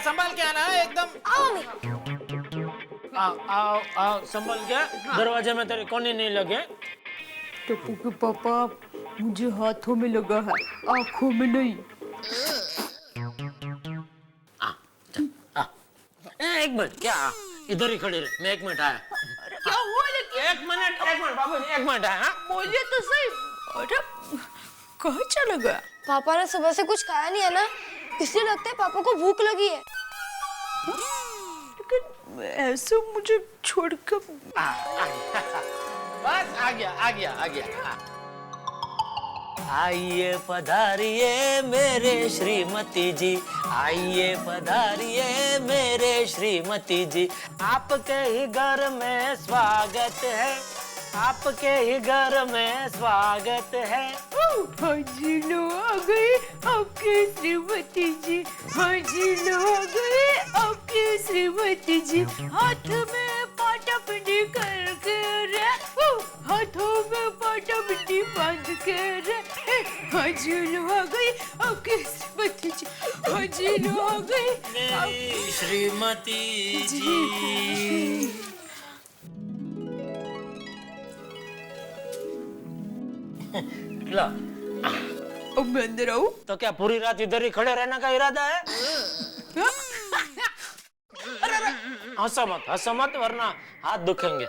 संभाल के आना है एकदम। आओ मम्मी। आओ आओ आओ, संभल के। दरवाजे में तेरे कोने नहीं लगे। टप्पू के पापा, मुझे हाथों में लगा है, आंखों में नहीं। एक मिनट, क्या इधर ही खड़ी रहे, मैं 1 मिनट आया। क्या हुआ लेकिन? 1 मिनट बाबूजी, 1 मिनट आया। बोलिए तो सही। अरे कहाँ चला गया? पापा ने सुबह से कुछ खाया नहीं है ना, इसलिए लगता है पापा को भूख लगी है। लेकिन ऐसे मुझे छोड़कर बस आ गया। आइए पधारिए मेरे श्रीमती जी, आइए पधारिए मेरे श्रीमती जी, आपके ही घर में स्वागत है, आपके ही घर में स्वागत है। हाजी लो आ गए आपके श्रीमती जी, हाजी लो आ गए आपके श्रीमती जी, हाथ में पाटा पिंडी करके रे, हाथों में पाटा पिंडी बांध के रे, हाजी लो आ गई आपके श्रीमती जी, हाजी लो आ गई मेरी श्रीमती जी। लो, अब मैं अंदर आऊं? तो क्या पूरी रात इधर ही खड़े रहने का इरादा है? हंसो मत वरना हाथ दुखेंगे।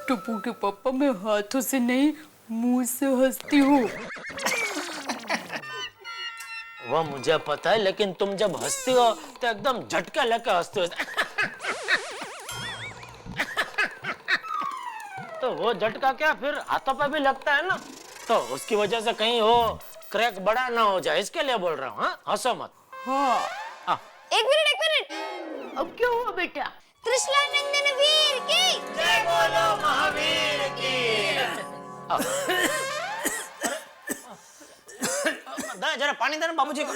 टप्पू के पापा, मैं हाथों से नहीं मुंह से हंसती हूँ। वो मुझे पता है, लेकिन तुम जब हंसती हो तो एकदम झटका लेकर हंसते हो। तो वो झटका क्या फिर हाथों पे भी लगता है ना, तो उसकी वजह से कहीं वो क्रैक बड़ा ना हो जाए, इसके लिए बोल रहा हूँ। हाँ, हंसो मत। हाँ, एक मिनट। अब क्या हुआ बेटा? त्रिशला नंदन वीर की जय बोलो महावीर की। जरा पानी देना बाबूजी को।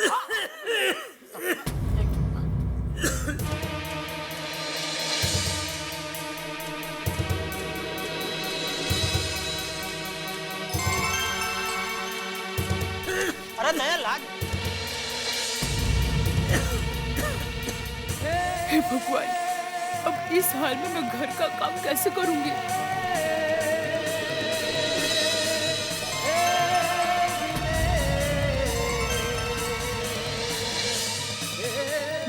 अरे नया लाज। हे भगवान, अब इस हाल में मैं घर का काम कैसे करूंगी?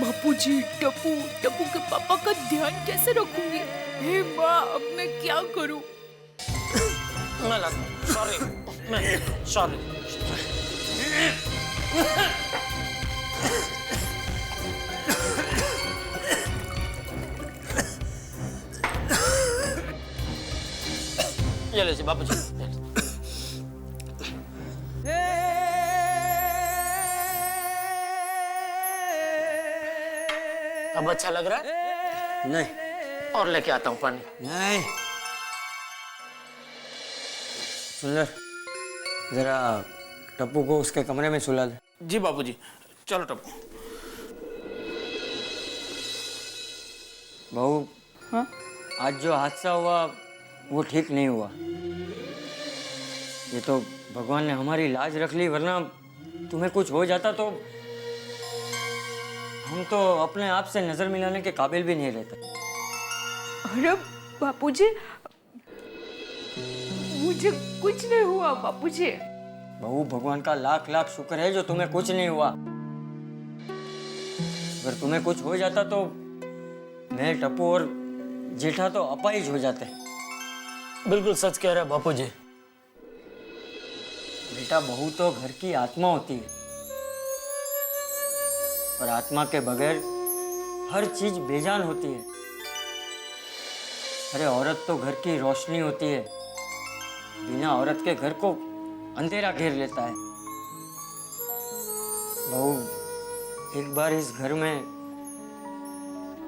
बापूजी, टप्पू के पापा का ध्यान कैसे रखूंगी? हे माँ, अब मैं क्या करूं? सॉरी। ये लीजिए बाबूजी। अब अच्छा लग रहा है? नहीं। और लेके आता हूँ पानी। नहीं। सुंदर, जरा टप्पू को उसके कमरे में सुला दे। जी बाबूजी, चलो टप्पू। बहू, हाँ? आज जो हादसा हुआ वो ठीक नहीं हुआ। ये तो भगवान ने हमारी लाज रख ली, वरना तुम्हें कुछ हो जाता तो हम तो अपने आप से नजर मिलाने के काबिल भी नहीं रहते। अरे बापूजी, मुझे कुछ नहीं हुआ बापूजी। बहू, भगवान का लाख लाख शुक्र है जो तुम्हें कुछ नहीं हुआ। अगर तुम्हें कुछ हो जाता तो मैं, टप्पू और जेठा तो अपाहिज हो जाते। बिल्कुल सच कह रहे हैं बापूजी। बेटा, बहू तो घर की आत्मा होती है और आत्मा के बगैर हर चीज बेजान होती है। अरे औरत तो घर की रोशनी होती है, बिना औरत के घर को अंधेरा घेर लेता है। बहू, एक बार इस घर में,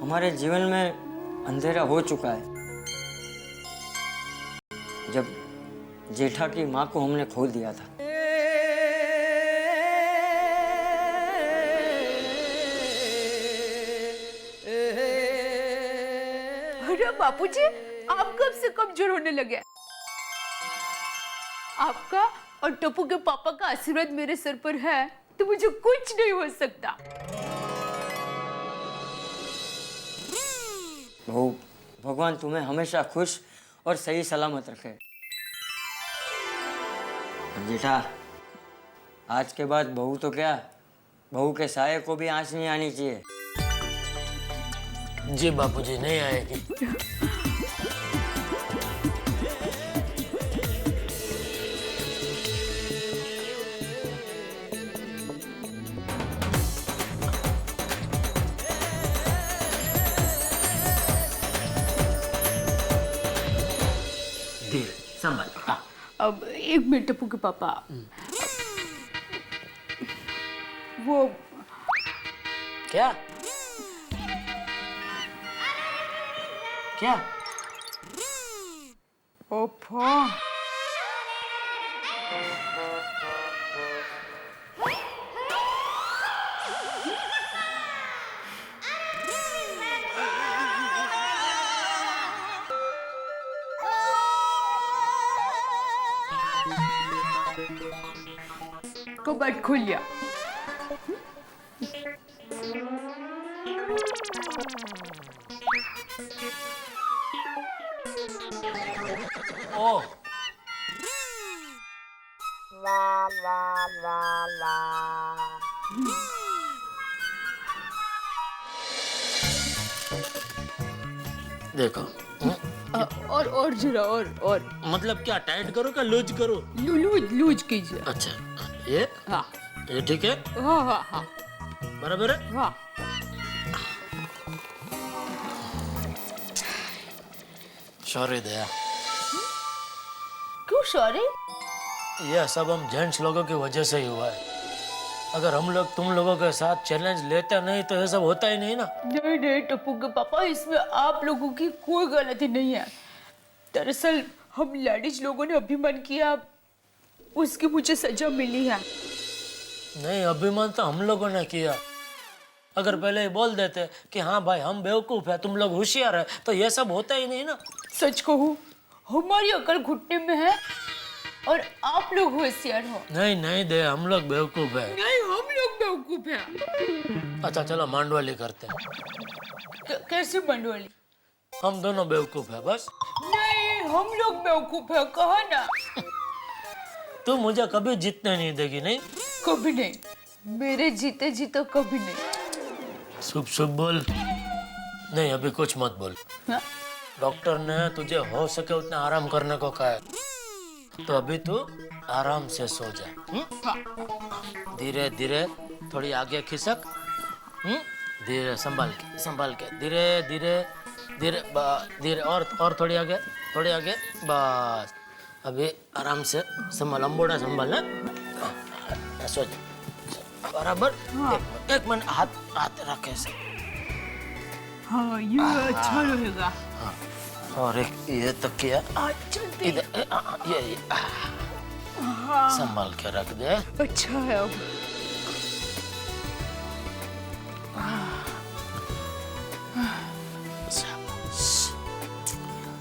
हमारे जीवन में अंधेरा हो चुका है जब जेठा की माँ को हमने खो दिया था। अरे बापूजी, आप कब से कमजोर होने लगे? आपका और टप्पू के पापा का आशीर्वाद मेरे सर पर है तो मुझे कुछ नहीं हो सकता। बहू, भगवान तुम्हें हमेशा खुश और सही सलामत रखे। और जेठा, आज के बाद बहू तो क्या, बहू के साये को भी आंच नहीं आनी चाहिए। जी बापूजी, नहीं आएगी। धीरे संभाल। अब एक मिनट टप्पू के पापा, वो क्या क्या? ओफो, कबर्ड खुल गया। ओह, देखो। और जरा और मतलब क्या, टाइट करो क्या लूज करो? लूज कीजिए। अच्छा, ये हाँ ये ठीक है, हाँ हाँ हाँ बराबर है। हाँ। सॉरी दया, क्यों सॉरी? यह सब हम जेंट्स लोगों की वजह से ही हुआ है। अगर हम लोग तुम लोगों के साथ चैलेंज लेते नहीं तो ये सब होता ही नहीं ना। नहीं नहीं टप्पू के पापा, इसमें आप लोगों की कोई गलती नहीं है। दरअसल हम लेडीज लोगों ने अभिमान किया, उसकी मुझे सजा मिली है। नहीं, अभिमान तो हम लोगों ने किया। अगर पहले ही बोल देते कि हाँ भाई हम बेवकूफ है, तुम लोग होशियार है, तो ये सब होता ही नहीं ना। सच कहूँ, हमारी अकल घुटने में है और आप लोग होशियार हो। नहीं नहीं दे, हम लोग बेवकूफ है। नहीं, हम लोग बेवकूफ हैं। अच्छा चलो मांडवाली करते हैं। कैसे मंडोली? हम दोनों बेवकूफ है बस। नहीं, हम लोग बेवकूफ है, कहा ना। तू मुझे कभी जीतने नहीं देगी, नहीं? कभी नहीं, मेरे जीते जी तो कभी नहीं। शुभ शुभ बोल। नहीं, अभी कुछ मत बोल। हाँ? डॉक्टर ने तुझे हो सके उतना आराम करने को कहा है, तो अभी तू आराम से सो जा। धीरे धीरे थोड़ी आगे खिसक। धीरे संभाल के धीरे धीरे धीरे धीरे, और थोड़ी आगे बस। अभी आराम से संभाल, अंबोड़ा संभाल ना। सो जा बराबर। एक मिनट हाथ रखे से। हाँ, ये अच्छा रहेगा। और एक ये तकिया इधर, ये संभाल के रख दे। अच्छा है। अब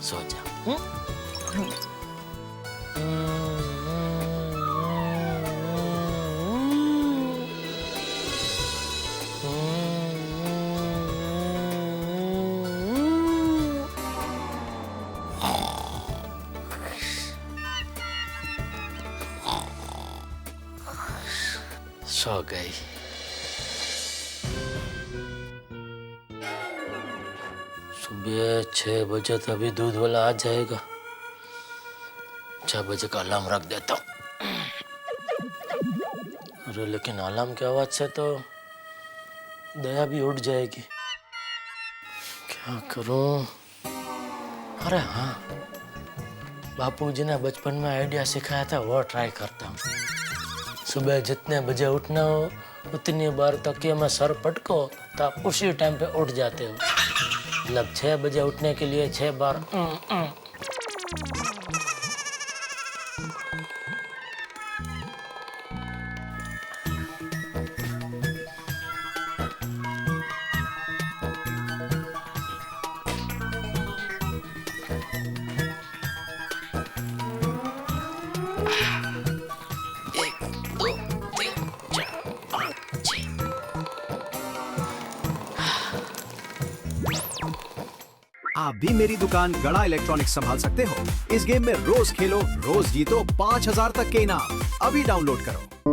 सो जा। सो गई। सुबह 6 बजे तो अभी दूध वाला आ जाएगा। 6 बजे का अलार्म रख देता हूँ। अरे लेकिन अलार्म की आवाज से तो दया भी उठ जाएगी। क्या करूं? अरे हाँ, बापूजी ने बचपन में आइडिया सिखाया था, वो ट्राई करता हूँ। सुबह जितने बजे उठना हो उतनी बार तकिए में सर पटको तो आप उसी टाइम पे उठ जाते हो। मतलब 6 बजे उठने के लिए 6 बार। आप भी मेरी दुकान गड़ा इलेक्ट्रॉनिक्स संभाल सकते हो। इस गेम में रोज खेलो, रोज जीतो 5,000 तक के इनाम। अभी डाउनलोड करो।